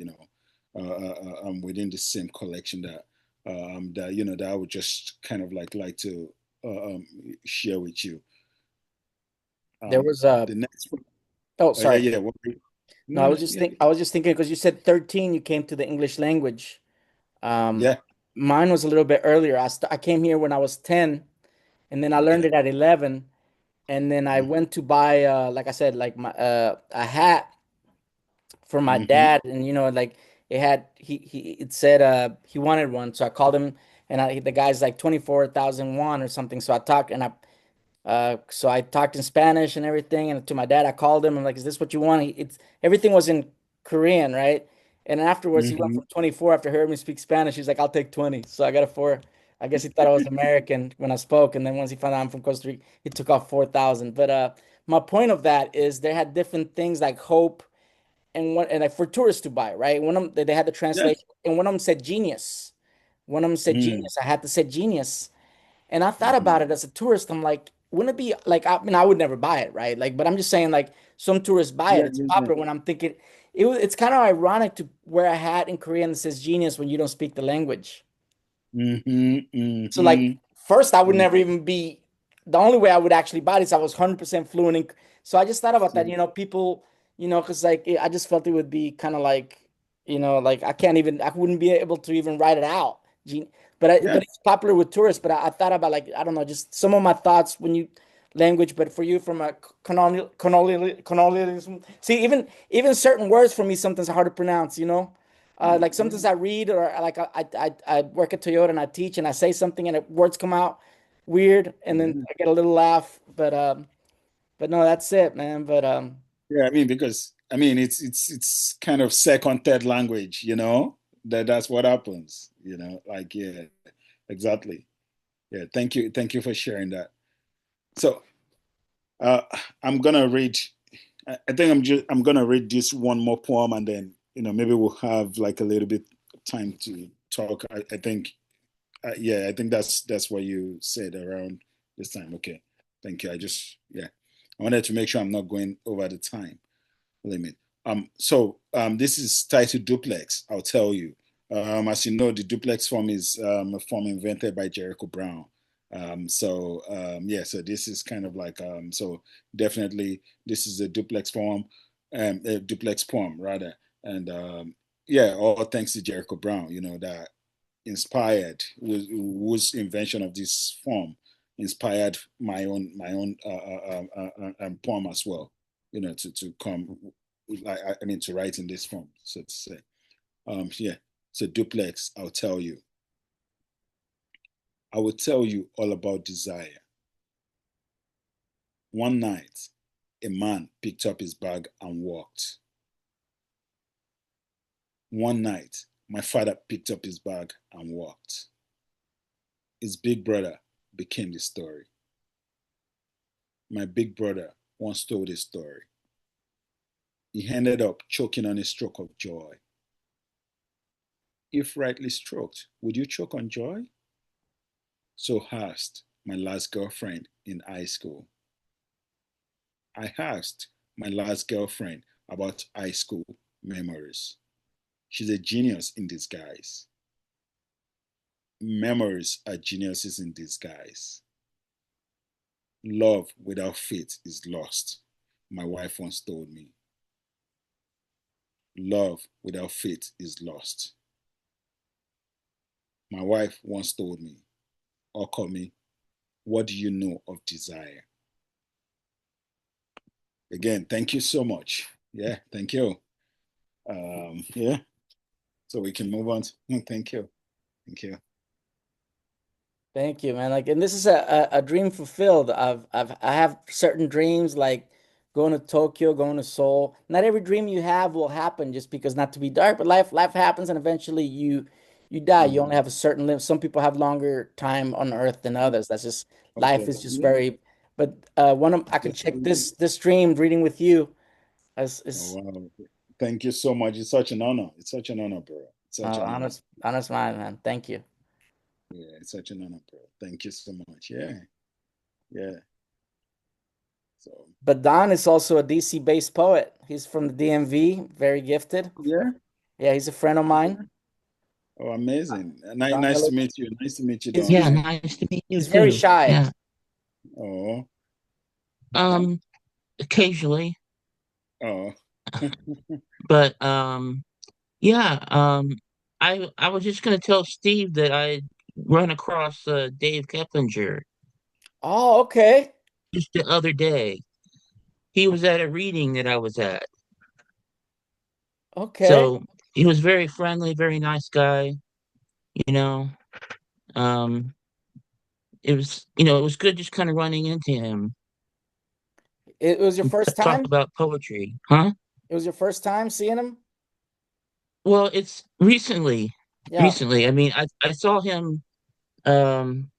within the same collection that I would just kind of like to share with you. There was The next one, oh, yeah, sorry. yeah. No, Yeah, yeah, I was just thinking because you said 13 you came to the English language. Um, yeah. Mine was a little bit earlier. I came here when I was 10 and then I learned Okay. it at 11 and then I Mm-hmm. went to buy like I said like my a hat for my Mm-hmm. dad and like it had it said he wanted one. So I called him and the guy's like 24,000 won or something. So I talked and I talked in Spanish and everything, and to my dad, I called him. I'm like, "Is this what you want?" It's everything was in Korean, right? And then afterwards, he went Mm-hmm. from 24 after hearing me speak Spanish. He's like, "I'll take 20." So I got a four. I guess he thought I was American when I spoke, and then once he found out I'm from Costa Rica, he took off 4,000. But my point of that is they had different things like hope and like for tourists to buy, right? One of them they had the Yeah. translation, and one of them said genius. One of them said Mm-hmm. genius. I had to say genius. And I thought Mm-hmm. about it as a tourist. I'm like, wouldn't it be like, I mean, I would never buy it, right? Like, but I'm just saying, like, some tourists buy it. Yeah, It's yeah, yeah. popular when I'm thinking it's kind of ironic to wear a hat in Korean that says genius when you don't speak the language. Mm-hmm. So like Mm-hmm. first I would Mm-hmm. never even be the only way I would actually buy this I was 100% fluent in so I just thought about that people because like I just felt it would be kind of like like I wouldn't be able to even write it out Yeah. but it's popular with tourists but I thought about like I don't know just some of my thoughts when you language but for you from a colonialism see even certain words for me sometimes are hard to pronounce like Yeah. sometimes I read or like I work at Toyota and I teach and I say something and words come out weird and then Yeah. I get a little laugh. But no, that's it, man. But Yeah, I mean, because I mean, it's kind of second, third language, that's what happens, like yeah, exactly. Yeah, thank you for sharing that. So, uh, I'm gonna read. I think I'm gonna read this one more poem, and then maybe we'll have like a little bit of time to talk. I think, yeah, I think that's what you said around this time. Okay, thank you. I wanted to make sure I'm not going over the time limit. This is titled Duplex. I'll tell you. As you know, the duplex form is a form invented by Jericho Brown. So this is kind of like so definitely this is a duplex form, a duplex poem rather, and yeah, all thanks to Jericho Brown. That inspired whose invention of this form inspired my own poem as well. To come I mean to write in this form, so to say. Yeah. So duplex, I'll tell you. I will tell you all about desire. One night, a man picked up his bag and walked. One night, my father picked up his bag and walked. His big brother became the story. My big brother once told a story. He ended up choking on a stroke of joy. If rightly stroked, would you choke on joy? So asked my last girlfriend in high school. I asked my last girlfriend about high school memories. She's a genius in disguise. Memories are geniuses in disguise. Love without faith is lost, my wife once told me. Love without faith is lost. My wife once told me, Okomi, what do you know of desire? Again, thank you so much. Yeah, thank you. Yeah, so we can move on. Thank you. Thank you. thank you, man. Like, and this is a dream fulfilled. I have certain dreams like going to Tokyo, going to Seoul. Not every dream you have will happen just because not to be dark, but life happens and eventually you die. You only Mhm. have a certain limit. Some people have longer time on earth than others. That's just life Okay. is just Yeah. very but one of I can That's check this dream reading with you as oh, is wow. Thank you so much. It's such an honor. It's such an honor, bro. It's such an honor. honest mind, man. Thank you. Yeah, it's such an honor, bro. Thank you so much. Yeah. Yeah. So But Don is also a DC based poet. He's from the DMV, very gifted. yeah. Yeah, he's a friend of mine. Oh, amazing. Don Nice to Miller. meet you. Nice to meet you, He's Don. Yeah, he's nice to meet you he's very too. shy. Yeah. Oh, Um, Occasionally. oh. But yeah, I was just gonna tell Steve that I run across Dave Keplinger Oh, okay. just the other day. He was at a reading that I was at. Okay. So he was very friendly, very nice guy, you know. Um, it was good just kind of running into him It was your and first talk time? about poetry. Huh? It was your first time seeing him? Well, it's recently. Yeah. Recently. I mean, I saw him um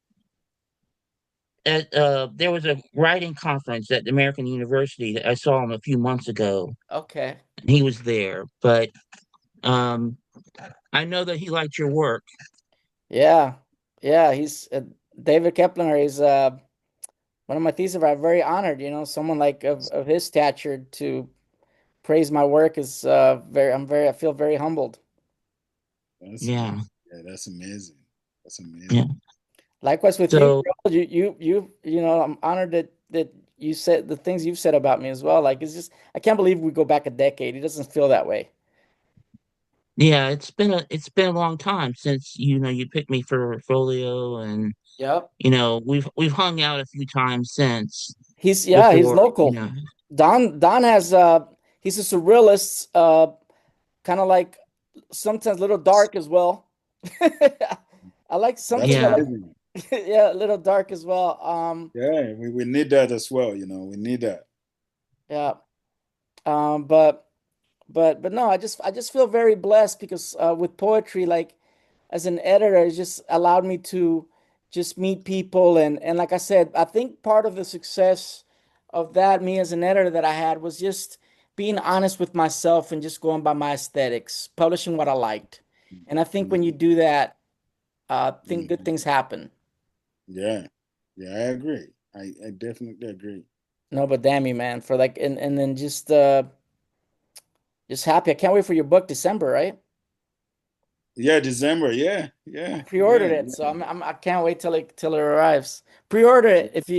at there was a writing conference at the American University that I saw him a few months ago. Okay. And he was there, but um I know that he liked your work. Yeah. Yeah, he's David Keplinger is one of my thesis. I'm very honored, someone like of his stature to praise my work is I feel very humbled. That's Yeah. yeah, that's amazing. That's Yeah. amazing. Likewise with you, So bro. I'm honored that you said the things you've said about me as well. Like it's just I can't believe we go back a decade. It doesn't feel that way. yeah, it's been a long time since you picked me for Folio, and Yep. we've hung out a few times since He's before, local. Don has he's a surrealist, kind of like sometimes a little dark as well. I like That's sometimes I yeah. like amazing. yeah, a little dark as well. Yeah, we need that as well, you know. We need that. Yeah. But no, I just feel very blessed because with poetry, like as an editor, it just allowed me to just meet people and like I said, I think part of the success of that, me as an editor that I had was just being honest with myself and just going by my aesthetics, publishing what I liked. And I think when you Mhm. do that, think good Mhm. things happen. Yeah. Yeah, I agree. I definitely agree. No, but damn you, man, for like and then just happy. I can't wait for your book, December, right? Yeah, December. Yeah, I yeah, pre-ordered yeah, it, so yeah. I can't wait till it arrives. Pre-order it if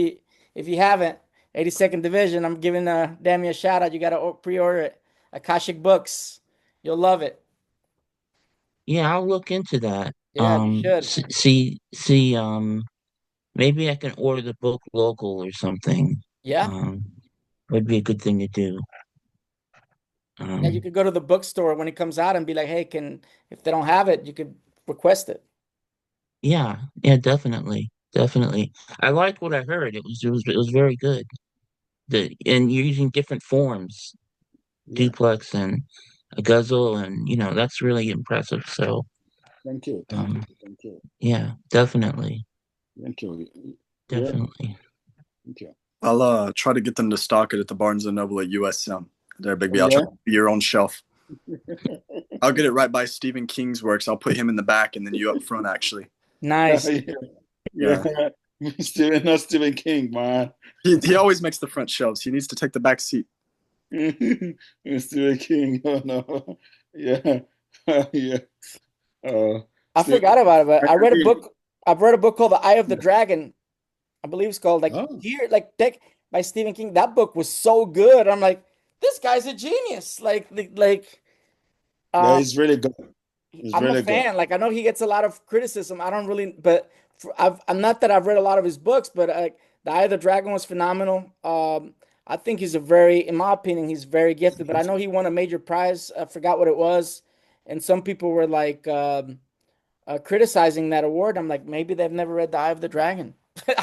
you haven't. 82nd Division. I'm giving Damien a shout out. You gotta pre-order it. Akashic Books. You'll love it. Yeah, I'll look into that. Yeah, you should. See, maybe I can order the book local or something. Yeah. Um, would be a good thing to do. Yeah, you Um, could go to the bookstore when it comes out and be like, hey, if they don't have it, you could request it. yeah, yeah, definitely, definitely. I liked what I heard. It was very good. And you're using different forms, Yeah. duplex and a guzzle, and that's really impressive. So, Thank you. Thank you. um, Thank you. yeah, definitely, Thank you. Yeah, definitely. thank you. I'll try to get them to stock it at the Barnes and Noble at USM. There, Oh Bigby. I'll try yeah. to be your own shelf. I'll get it right by Stephen King's works. I'll put him in the back and then you up front. Actually, Nice. Yeah. yeah. Yeah. Not Stephen King, man. He always makes the front shelves. He needs to take the back seat. Stephen King. Oh no. Yeah. Yeah. I Stephen forgot about it, but I read a King. book. I've read a book called The Eye of the Dragon. I believe it's called like Oh, here, like Tech by Stephen King. That book was so good. I'm like, this guy's a genius. yeah, Um, it's really good. It's I'm a really good. fan. Like I know he gets a lot of criticism. I don't really, but I'm not that I've read a lot of his books, but The Eye of the Dragon was phenomenal. I think he's in my opinion, he's very gifted. But I know he won a major prize. I forgot what it was, and some people were like criticizing that award. I'm like, maybe they've never read The Eye of the Dragon.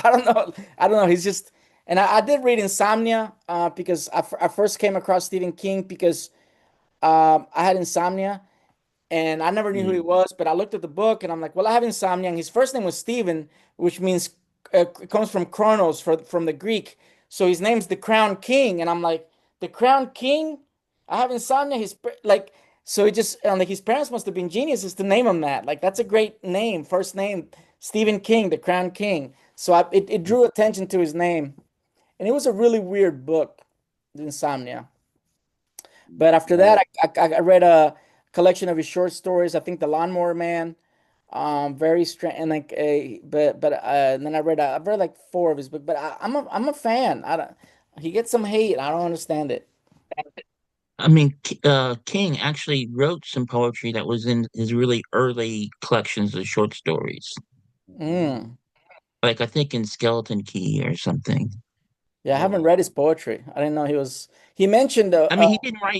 I don't know. I don't know. He's just, and I did read Insomnia because I first came across Stephen King because I had insomnia and I never knew who he Mm. was, but I looked at the book and I'm like, well, I have insomnia. And his first name was Stephen, which means it comes from Chronos from the Greek. So his name's the Crown King. And I'm like, the Crown King? I have insomnia. Like, so he just, like, his parents must have been geniuses to name him that. Like, that's a great name, first name, Stephen King, the Crown King. So it drew attention to his name. And it was a really weird book, Insomnia. But after that, Oh, I read a collection of his short stories. I think The Lawnmower Man, very strange, and like a but and then I've read like four of his books. But I'm a fan. I don't. He gets some hate. I don't understand it. I mean, King actually wrote some poetry that was in his really early collections of short stories, Mm. like I think in Skeleton Key or something. Yeah, I Oh haven't wow. read his poetry. I didn't know he was. He mentioned I mean,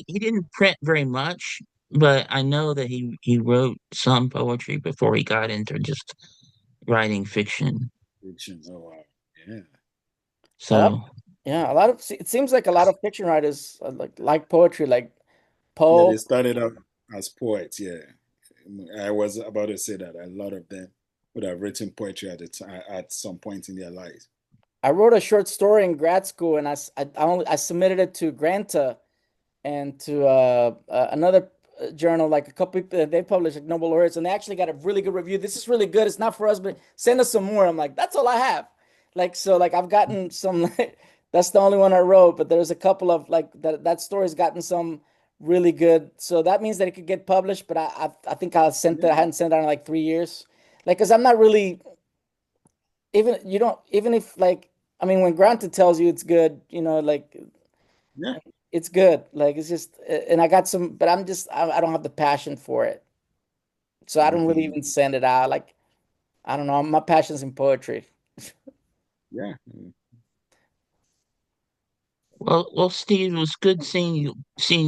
he didn't print very much, but I know that he wrote some poetry before he got into just writing fiction. Fiction. Oh wow. Yeah. a lot. So, Yeah, a lot of. It seems like a lot of fiction writers like poetry, like Yeah, Poe. they started out as poets. Yeah, I was about to say that a lot of them would have written poetry at the time at some point in their lives. I wrote a short story in grad school, and I submitted it to Granta and to another journal, like a couple people, they published like Nobel laureates, and they actually got a really good review. This is really good. It's not for us, but send us some more. I'm like, that's all I have. Like so, like I've gotten some. That's the only one I wrote, but there's a couple of like that story's gotten some really good. So that means that it could get published. But I think I sent it. I Yeah, hadn't sent it in like 3 years. Like, cause I'm not really even you don't even if like I mean when Granted tells you it's good, like yeah. it's good. Like it's just, and I got some, but I don't have the passion for it. So I don't really Hmm. even send it out. Like, I don't know. My passion's in poetry. Yeah. well, Steve, it was good seeing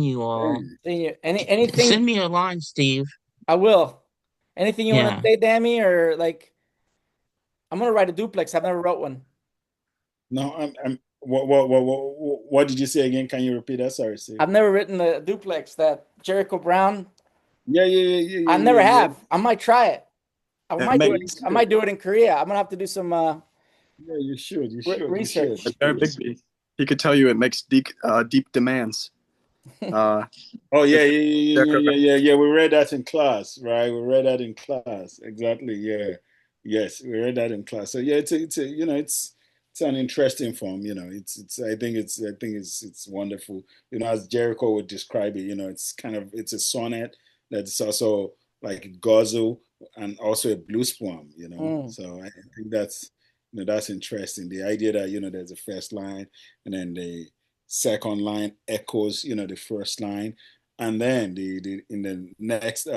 you all. Hey. Anything, Send me a line, Steve. I will. Anything you want to Yeah. say, Dammy, or like, I'm gonna write a duplex. I've never wrote one. No, I'm. What did you say again? Can you repeat that? Sorry, Steve. I've never written a duplex that Jericho Brown. Yeah, yeah, yeah, yeah, I yeah, never yeah, have. I might try it. I It might yeah. do makes it. You I should. might do it in Korea. I'm gonna have to do some Yeah, you should. You should. You should. research. Aderibigbe. He could tell you it makes deep demands. Uh, Oh yeah, it's yeah, yeah, Jericho. yeah, yeah, yeah, yeah. We read that in class, right? We read that in class. Exactly. Yeah. Yes, we read that in class. So yeah, it's an interesting form. I think it's wonderful. As Jericho would describe it, it's a sonnet that's also like a ghazal and also a blues poem. Mm, So I think that's interesting. The idea that there's a first line and then the second line echoes the first line, and then the in the next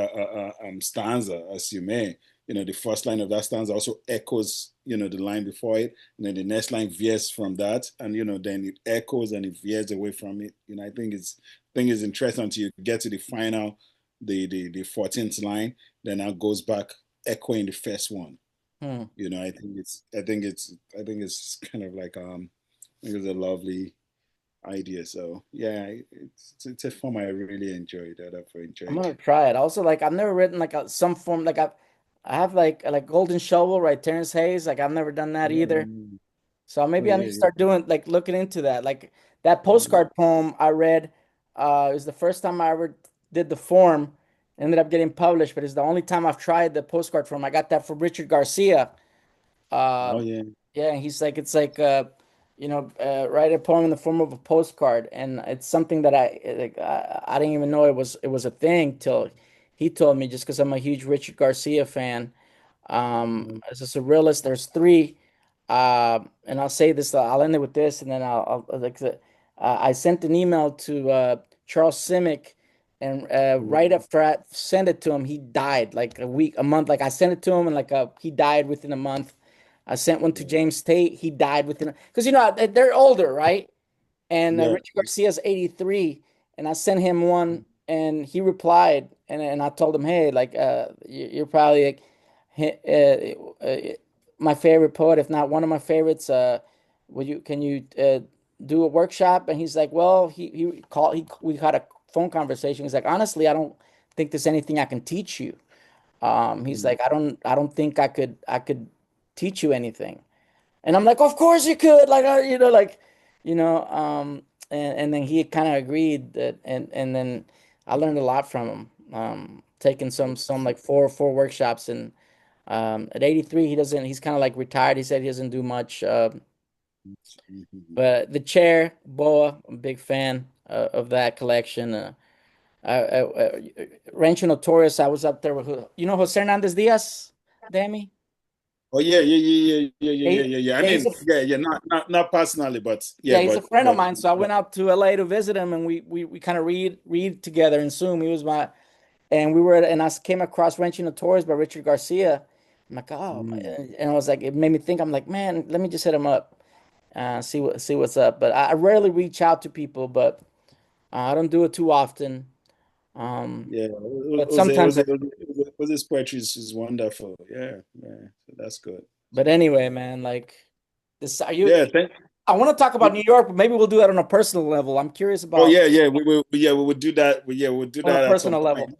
stanza, as you may, the first line of that stanza also echoes the line before it, and then the next line veers from that, and then it echoes and it veers away from it. I think it's interesting until you get to the final, the 14th line, then that goes back echoing the first one. mm. I think it's kind of like I think it's a lovely idea. So yeah, it's a form I really enjoyed that I've I'm enjoyed. gonna try it. Also, like I've never written like some form like I have like Golden Shovel, right? Terrence Hayes. Like I've never done that either. Mm. So Oh maybe I need yeah, to yeah. start doing like looking into that. Like that Mhm. postcard poem I read, it was the first time I ever did the form. Ended up getting published, but it's the only time I've tried the postcard form. I got that from Richard Garcia. Oh Um, yeah. yeah, and he's like, it's like, write a poem in the form of a postcard, and it's something that I didn't even know it was a thing till he told me. Just because I'm a huge Richard Garcia fan. Mhm. As a surrealist, there's three, and I'll say this. I'll end it with this, and then I'll like I sent an email to Charles Simic, and Mhm. right after I sent it to him, he died like a month. Like I sent it to him, and he died within a month. I sent one to Yeah. James Tate. He died within because they're older, right? And Yeah. Richard Garcia's 83, and I sent him one, and he replied, and I told him, hey, like you're probably like my favorite poet, if not one of my favorites. Will you can you do a workshop? And he's like, well, he called he we had a phone conversation. He's like, honestly, I don't think there's anything I can teach you. He's Mhm. like, I don't think I could teach you anything. And I'm like, of course you could, like, you know, um, and then he kind of agreed that, and then I learned a lot from him. Taking some like four workshops, and at 83, he's kind of like retired. He said he doesn't do much. Mhm. But the chair, Boa, I'm a big fan of that collection. Rancho Notorious, I was up there with, Jose Hernandez Diaz, Dammy. Oh yeah, yeah, yeah, yeah, yeah, yeah, Yeah, yeah, yeah. I yeah, mean, yeah, not personally, but yeah, yeah, he's a friend of but mine. So I went out to LA to visit him, and we kind of read together in Zoom. He was my, and we were and I came across Wrenching the Tours by Richard Garcia. I'm like, oh, mm, and I was like, it made me think. I'm like, man, let me just hit him up, see what's up. But I rarely reach out to people, but I don't do it too often. Um, yeah, but sometimes, Jose's poetry is wonderful. Yeah, yeah, so that's good. but anyway, man, like this, are you? Yeah, I want to talk about New York, but maybe we'll do that on a personal level. I'm curious oh about yeah, yeah, we would do that. We'll do on a that at some personal point. level.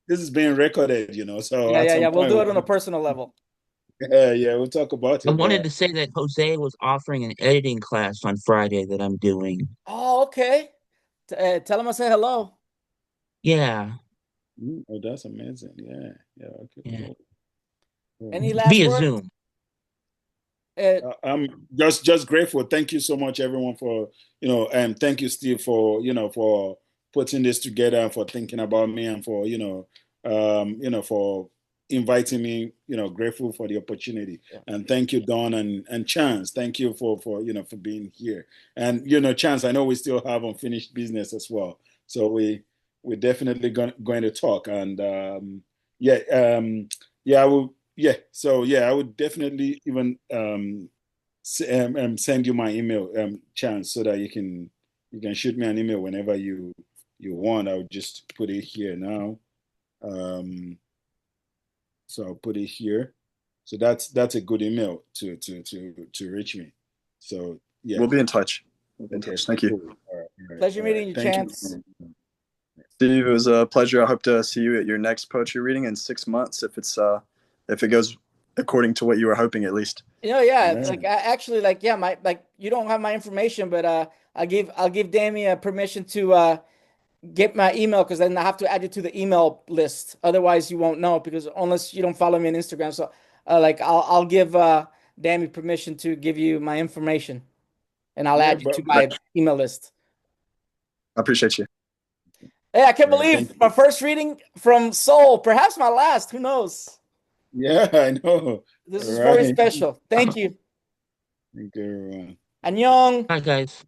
This is being recorded, you know, so Yeah, at yeah, some yeah. We'll point, do it on a personal level. yeah, yeah, we'll talk about I it. wanted But to say that Jose was offering an editing class on Friday that I'm doing. Oh, okay. Tell him I say hello. Yeah, oh, that's amazing. Yeah, yeah, okay, yeah. cool. Cool. Any last Via words? Zoom. I'm just grateful. Thank you so much, everyone, for and thank you, Steve, for for putting this together and for thinking about me and for for inviting me. Grateful for the opportunity, Yeah. and thank you, Don and Chance. Thank you for for being here. And Chance, I know we still have unfinished business as well, so we're definitely going to talk. And yeah, yeah, I will. Yeah, so yeah, I would definitely even send you my email, Chance, so that you can shoot me an email whenever you want. I'll just put it here now. Um, so I'll put it here. So that's a good email to reach me. So yeah, We'll be in touch. We'll be in okay, touch. Thank you. cool. All right, all right, Pleasure all right. meeting you, Thank you. Chance. Steve, it was a pleasure. I hope to see you at your next poetry reading in 6 months if it goes according to what you were hoping at least. Yeah, Yeah, like I actually like yeah, my like you don't have my information, but I'll give Damien permission to get my email because then I have to add you to the email list. Otherwise, you won't know because unless you don't follow me on Instagram. So like I'll give Damien permission to give you my information and I'll yeah, add you but to my email list. I appreciate you. Hey, I can't all right, thank believe my you. first reading from Soul, perhaps my last. Who knows? Yeah, I know. This All is very right. special. Thank you. Thank you, everyone. Annyeong. Hi, guys.